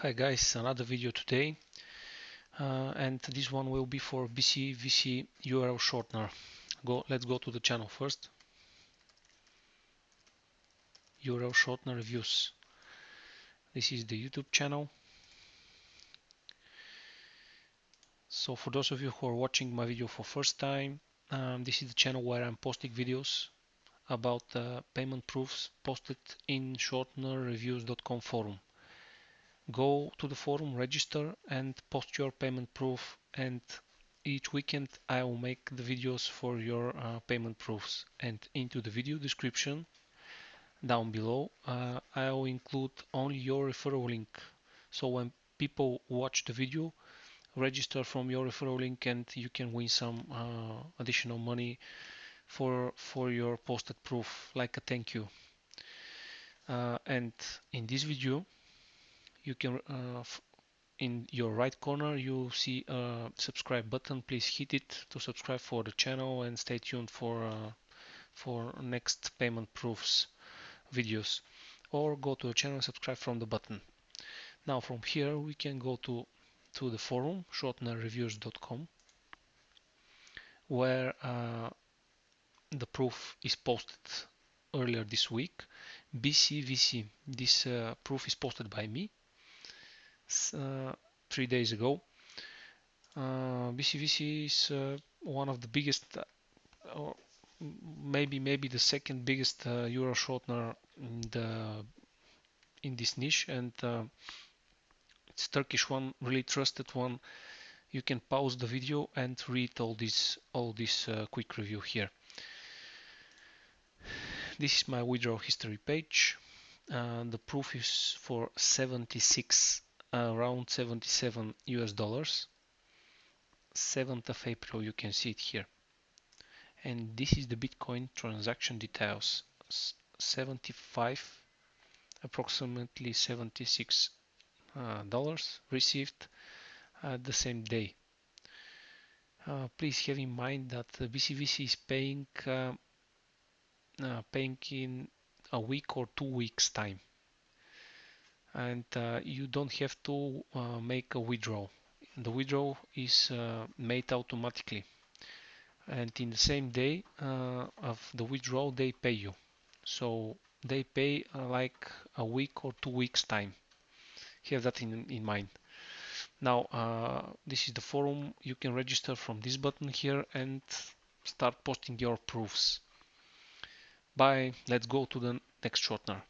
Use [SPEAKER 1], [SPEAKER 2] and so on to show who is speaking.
[SPEAKER 1] Hi guys, another video today, and this one will be for bcvc URL Shortener. Let's go to the channel first. URL Shortener reviews. This is the YouTube channel. So for those of you who are watching my video for first time, this is the channel where I'm posting videos about payment proofs posted in shortenerreviews.com forum. Go to the forum, register, and post your payment proof, and each weekend I will make the videos for your payment proofs. And into the video description down below I will include only your referral link, so when people watch the video, register from your referral link and you can win some additional money for your posted proof, like a thank you. And in this video you can in your right corner you see a subscribe button. Please hit it to subscribe for the channel and stay tuned for next payment proofs videos, or go to the channel and subscribe from the button. Now from here we can go to the forum shortenerreviews.com, where the proof is posted earlier this week. bcvc, this proof is posted by me 3 days ago. bcvc is one of the biggest, or maybe the second biggest URL shortener in this niche, and it's Turkish one, really trusted one. You can pause the video and read all this quick review here. This is my withdrawal history page. The proof is for 76, around 77 US dollars. 7th of April, you can see it here. And this is the Bitcoin transaction details. 75, approximately 76 dollars received the same day. Please have in mind that bcvc is paying in a week or 2 weeks time, and you don't have to make a withdrawal. The withdrawal is made automatically, and in the same day of the withdrawal they pay you. So they pay like a week or 2 weeks time. Have that in mind. Now this is the forum. You can register from this button here and start posting your proofs. Bye. Let's go to the next shortener.